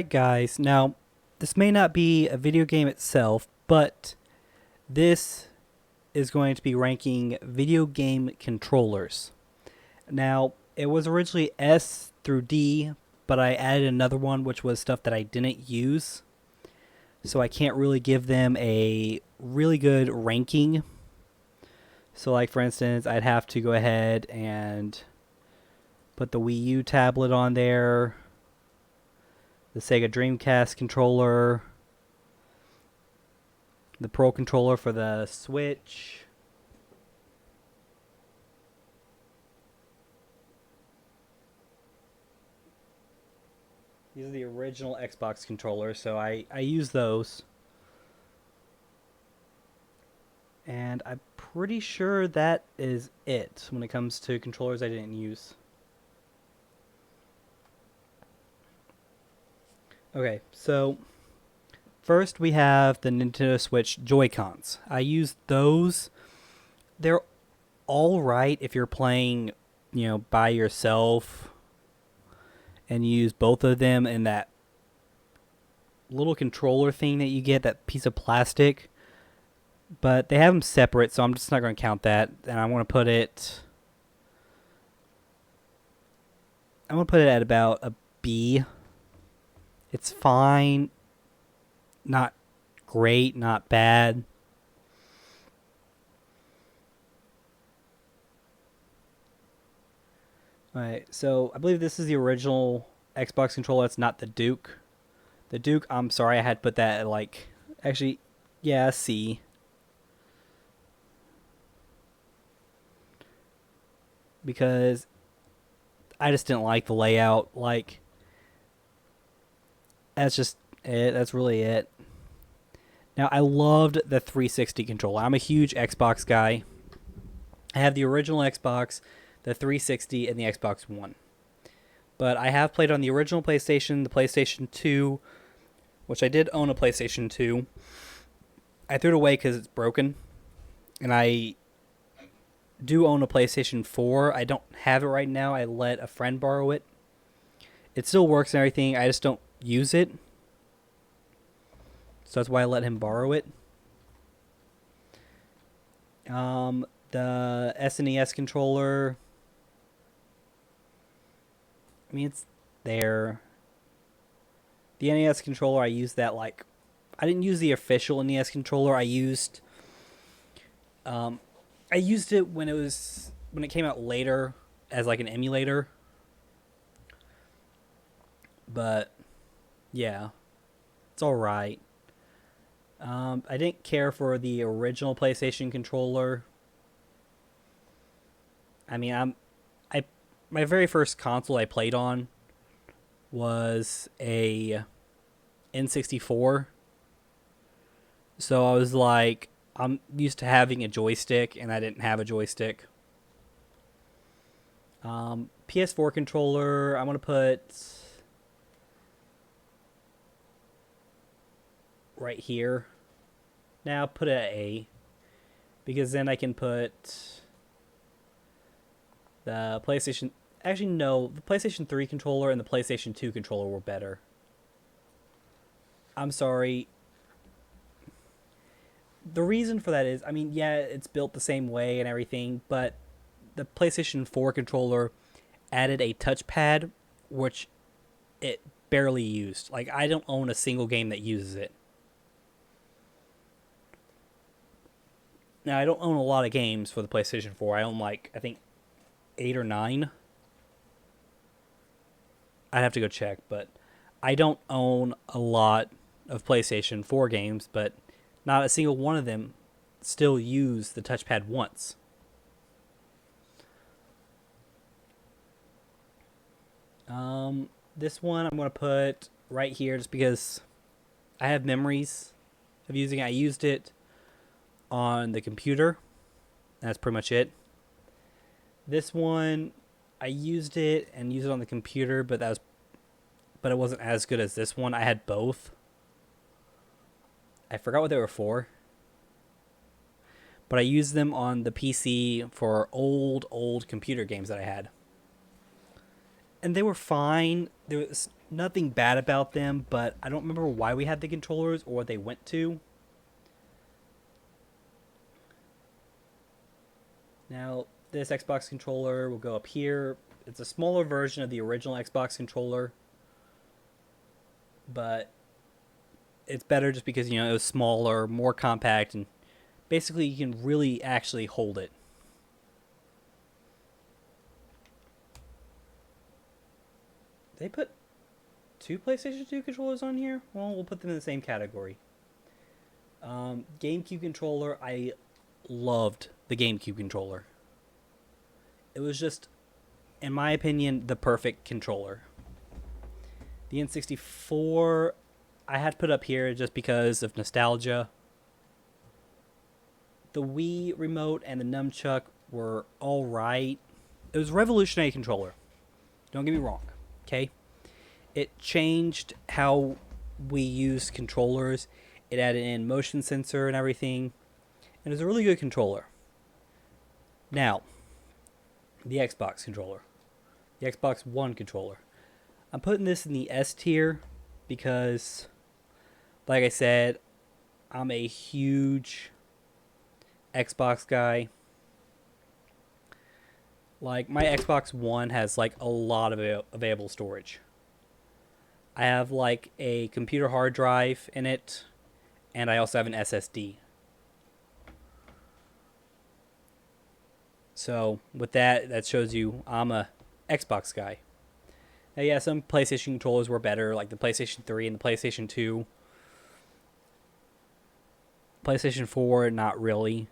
Alright guys, now this may not be a video game itself, but this is going to be ranking video game controllers. Now, it was originally S through D, but I added another one which was stuff that I didn't use. So I can't really give them a really good ranking. So like for instance, I'd have to go ahead and put the Wii U tablet on there, the Sega Dreamcast controller, the Pro controller for the Switch, these are the original Xbox controllers, so I use those. And I'm pretty sure that is it when it comes to controllers I didn't use. Okay, so first we have the Nintendo Switch Joy-Cons. I use those. They're all right if you're playing, by yourself and you use both of them in that little controller thing that you get, that piece of plastic. But they have them separate, so I'm just not going to count that. And I want to put it at about a B. It's fine. Not great, not bad. Alright, so I believe this is the original Xbox controller. It's not the Duke. The Duke, I'm sorry, I had to put that at actually, yeah, C. Because I just didn't like the layout. That's just it. That's really it. Now, I loved the 360 controller. I'm a huge Xbox guy. I have the original Xbox, the 360, and the Xbox One. But I have played on the original PlayStation, the PlayStation 2, which I did own a PlayStation 2. I threw it away because it's broken. And I do own a PlayStation 4. I don't have it right now. I let a friend borrow it. It still works and everything. I just don't use it. So that's why I let him borrow it. The SNES controller, I mean, it's there. The NES controller, I used that I didn't use the official NES controller. I used it when it came out later as an emulator. But yeah, it's all right. I didn't care for the original PlayStation controller. I mean, my very first console I played on was a N64. So I was like, I'm used to having a joystick, and I didn't have a joystick. PS4 controller, I'm going to put right here. Now put it at A, because then I can put the PlayStation... Actually, no. The PlayStation 3 controller and the PlayStation 2 controller were better. I'm sorry. The reason for that is, I mean, yeah, it's built the same way and everything, but the PlayStation 4 controller added a touchpad, which it barely used. I don't own a single game that uses it. Now, I don't own a lot of games for the PlayStation 4. I own, I think, 8 or 9. I'd have to go check, but I don't own a lot of PlayStation 4 games, but not a single one of them still use the touchpad once. This one I'm going to put right here just because I have memories of using it. I used it on the computer. That's pretty much it. This one, I used it on the computer, but it wasn't as good as this one. I had both. I forgot what they were for, but I used them on the PC for old computer games that I had, and they were fine. nothing bad about them, but I don't remember why we had the controllers or what they went to. Now, this Xbox controller will go up here. It's a smaller version of the original Xbox controller, but it's better just because, it was smaller, more compact, and basically you can really actually hold it. They put two PlayStation 2 controllers on here? Well, we'll put them in the same category. GameCube controller, I loved the GameCube controller. It was just, in my opinion, the perfect controller. The N64, I had to put up here just because of nostalgia. The Wii remote and the nunchuck were alright. It was a revolutionary controller. Don't get me wrong, okay? It changed how we use controllers. It added in motion sensor and everything. And it was a really good controller. Now, the Xbox controller. The Xbox One controller. I'm putting this in the S tier because, like I said, I'm a huge Xbox guy. Like, my Xbox One has, like, a lot of available storage. I have, like, a computer hard drive in it, and I also have an SSD. So, with that, that shows you I'm a Xbox guy. Now, yeah, some PlayStation controllers were better, like the PlayStation 3 and the PlayStation 2. PlayStation 4, not really.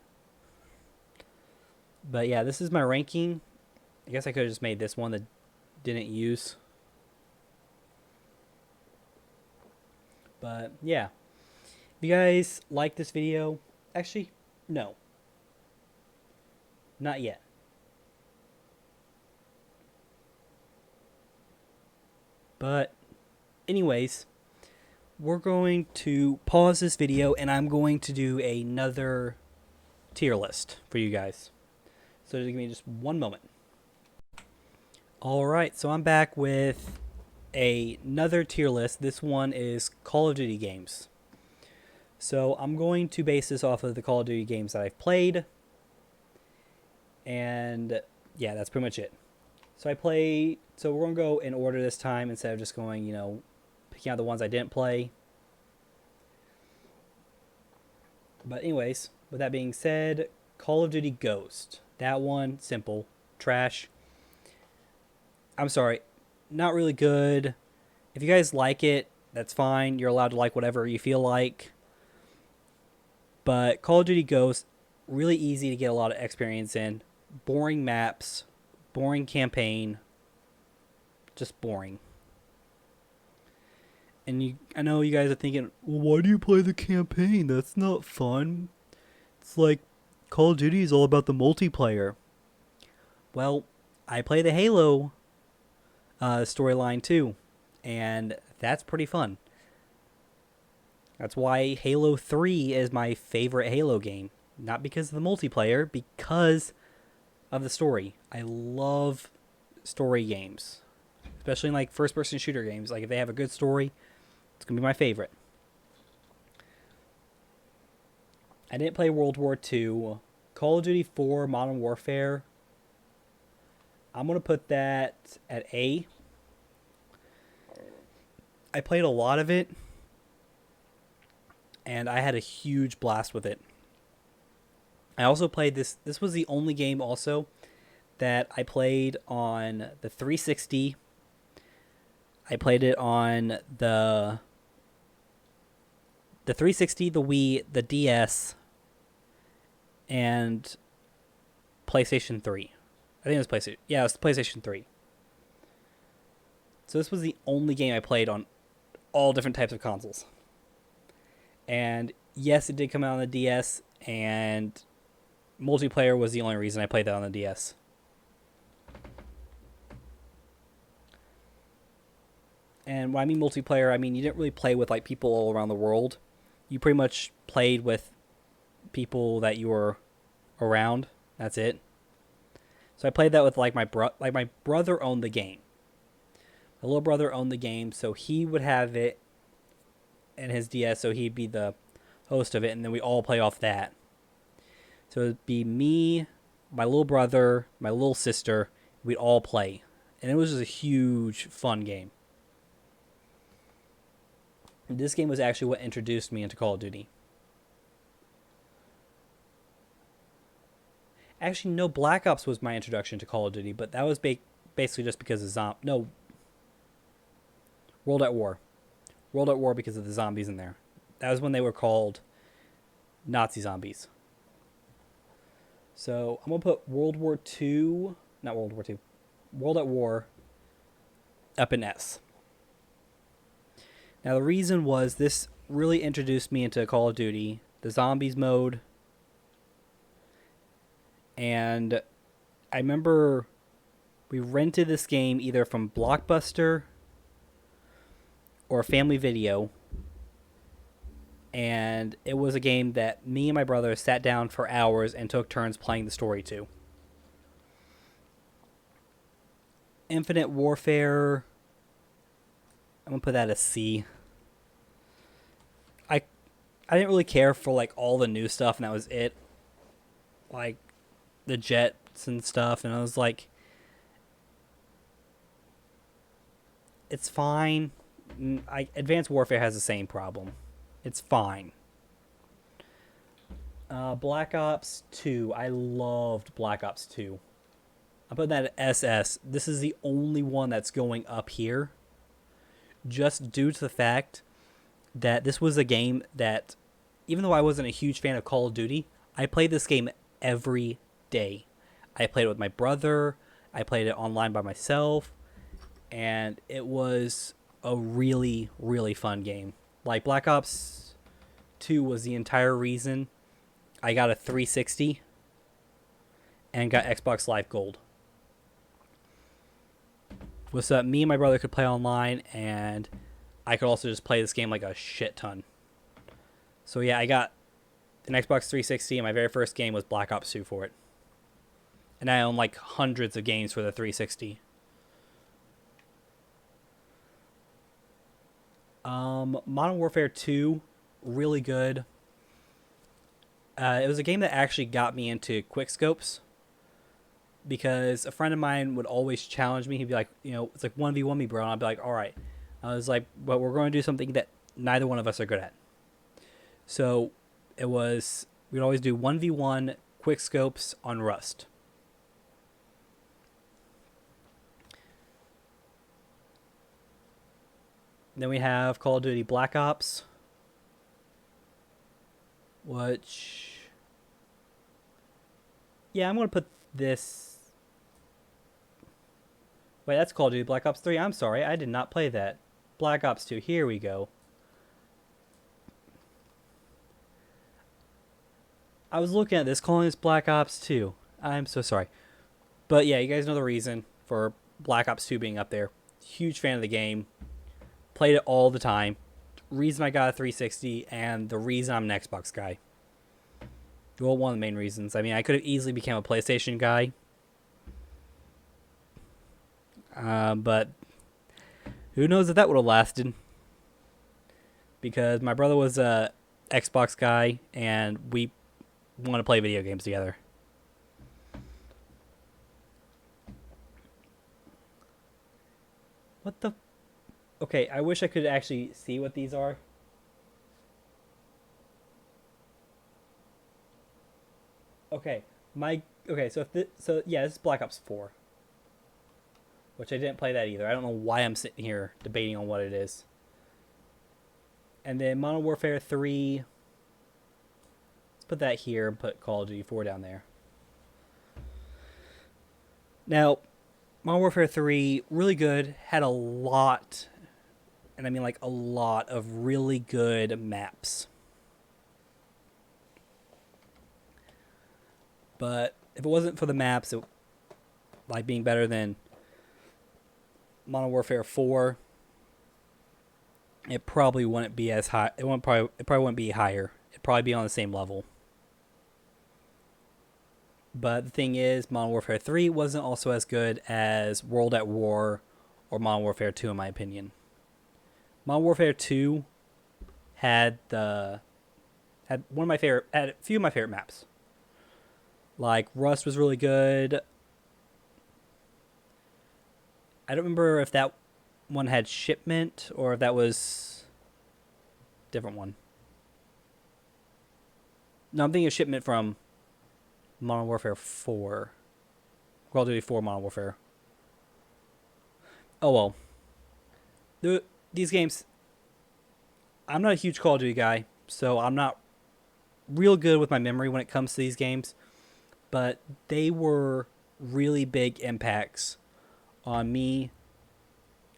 But yeah, this is my ranking. I guess I could have just made this one that didn't use. But yeah, if you guys like this video, actually, no. Not yet. But anyways, we're going to pause this video and I'm going to do another tier list for you guys. So just give me just one moment. Alright, so I'm back with another tier list. This one is Call of Duty games. So I'm going to base this off of the Call of Duty games that I've played. And yeah, that's pretty much it. So so we're going to go in order this time instead of just going, picking out the ones I didn't play. But anyways, with that being said, Call of Duty Ghost. That one, simple. Trash. I'm sorry, not really good. If you guys like it, that's fine. You're allowed to like whatever you feel like. But Call of Duty Ghost, really easy to get a lot of experience in. Boring maps, boring campaign, just boring. And I know you guys are thinking, well, why do you play the campaign? That's not fun. It's like Call of Duty is all about the multiplayer. Well, I play the Halo storyline too, and that's pretty fun. That's why Halo 3 is my favorite Halo game. Not because of the multiplayer, because of the story. I love story games, especially in like first-person shooter games. Like if they have a good story, it's gonna be my favorite. I didn't play World War II. Call of Duty 4 Modern Warfare, I'm gonna put that at A. I played a lot of it, and I had a huge blast with it. I also played this. This was the only game also that I played on the 360. I played it on the 360, the Wii, the DS, and PlayStation 3. I think it was PlayStation. Yeah, it was PlayStation 3. So this was the only game I played on all different types of consoles. And yes, it did come out on the DS, and multiplayer was the only reason I played that on the DS. And when I mean multiplayer, I mean you didn't really play with like people all around the world. You pretty much played with people that you were around. That's it. So I played that with like my brother owned the game. My little brother owned the game, so he would have it in his DS, so he'd be the host of it, and then we all play off that. So it'd be me, my little brother, my little sister. We'd all play, and it was just a huge fun game. And this game was actually what introduced me into Call of Duty. Actually, no, Black Ops was my introduction to Call of Duty, but that was basically just because of World at War. World at War because of the zombies in there. That was when they were called Nazi zombies. So I'm going to put World War II, not World War II, World at War up in S. Now the reason was this really introduced me into Call of Duty, the zombies mode, and I remember we rented this game either from Blockbuster or Family Video, and it was a game that me and my brother sat down for hours and took turns playing the story to. Infinite Warfare, I'm going to put that as C. I didn't really care for like all the new stuff, and that was it. Like the jets and stuff, and I was like, it's fine. Advanced Warfare has the same problem. It's fine. Black Ops 2. I loved Black Ops 2. I put that at SS. This is the only one that's going up here, just due to the fact that this was a game that, even though I wasn't a huge fan of Call of Duty, I played this game every day. I played it with my brother. I played it online by myself. And it was a really, really fun game. Like, Black Ops 2 was the entire reason I got a 360 and got Xbox Live Gold. Was that me and my brother could play online, and I could also just play this game like a shit ton. So yeah, I got an Xbox 360, and my very first game was Black Ops 2 for it. And I own like hundreds of games for the 360. Modern Warfare 2, really good. It was a game that actually got me into quickscopes, because a friend of mine would always challenge me. He'd be like, it's like 1v1 me, bro. And I'd be like, all right. I was like, but we're going to do something that neither one of us are good at. So we'd always do 1v1 quickscopes on Rust. Then we have Call of Duty Black Ops, which, yeah, I'm going to put this. Wait, that's Call of Duty Black Ops 3. I'm sorry, I did not play that. Black Ops 2, here we go. I was looking at this, calling this Black Ops 2. I'm so sorry. But yeah, you guys know the reason for Black Ops 2 being up there. Huge fan of the game. Played it all the time. Reason I got a 360, and the reason I'm an Xbox guy. Well, one of the main reasons. I mean, I could have easily become a PlayStation guy. But who knows if that would have lasted. Because my brother was a Xbox guy, and we want to play video games together. What the? Okay, I wish I could actually see what these are. Okay, yeah, this is Black Ops 4, which I didn't play that either. I don't know why I'm sitting here debating on what it is. And then Modern Warfare 3. Let's put that here and put Call of Duty 4 down there. Now, Modern Warfare 3, really good. Had a lot, and I mean like a lot of really good maps. But if it wasn't for the maps, it, like being better than Modern Warfare 4, it probably wouldn't be as high. It probably wouldn't be higher. It'd probably be on the same level. But the thing is, Modern Warfare 3 wasn't also as good as World at War or Modern Warfare 2 in my opinion. Modern Warfare 2 had a few of my favorite maps. Like Rust was really good. I don't remember if that one had Shipment or if that was a different one. No, I'm thinking of Shipment from Modern Warfare 4. Call of Duty 4 Modern Warfare. Oh well. These games, I'm not a huge Call of Duty guy, so I'm not real good with my memory when it comes to these games, but they were really big impacts on me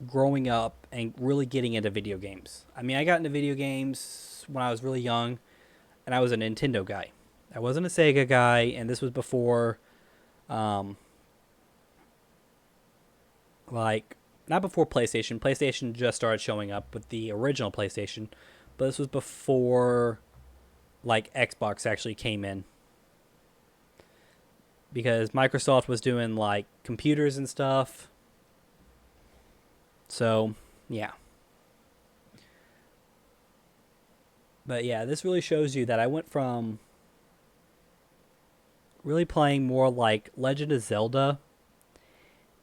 growing up and really getting into video games. I mean, I got into video games when I was really young, and I was a Nintendo guy. I wasn't a Sega guy, and this was before, like, not before PlayStation. PlayStation just started showing up with the original PlayStation, but this was before, like, Xbox actually came in. Because Microsoft was doing, like, computers and stuff. So, yeah. But yeah, this really shows you that I went from really playing more like Legend of Zelda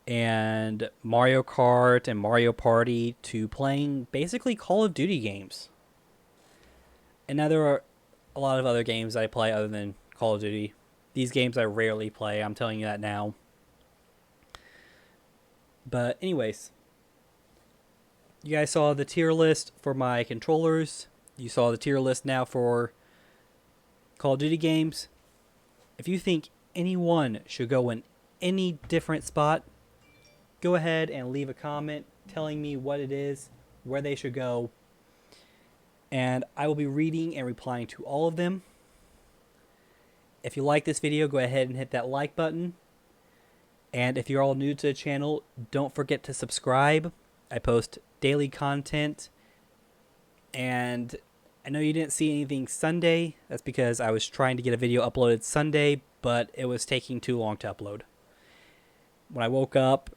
and Mario Kart and Mario Party to playing basically Call of Duty games. And now there are a lot of other games I play other than Call of Duty. These games I rarely play, I'm telling you that now. But anyways, you guys saw the tier list for my controllers. You saw the tier list now for Call of Duty games. If you think anyone should go in any different spot, go ahead and leave a comment telling me what it is, where they should go, and I will be reading and replying to all of them. If you like this video, go ahead and hit that like button. And if you're all new to the channel, don't forget to subscribe. I post daily content. And I know you didn't see anything Sunday. That's because I was trying to get a video uploaded Sunday, but it was taking too long to upload. When I woke up,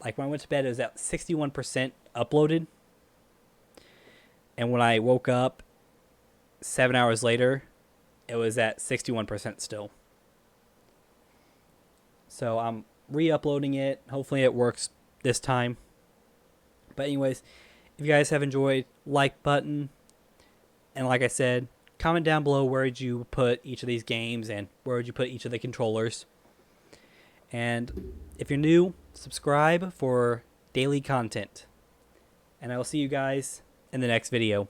like when I went to bed, it was at 61% uploaded. And when I woke up 7 hours later, it was at 61% still. So I'm re-uploading it. Hopefully it works this time. But anyways, if you guys have enjoyed, like button. And like I said, comment down below where would you put each of these games and where would you put each of the controllers. And if you're new, subscribe for daily content. And I will see you guys in the next video.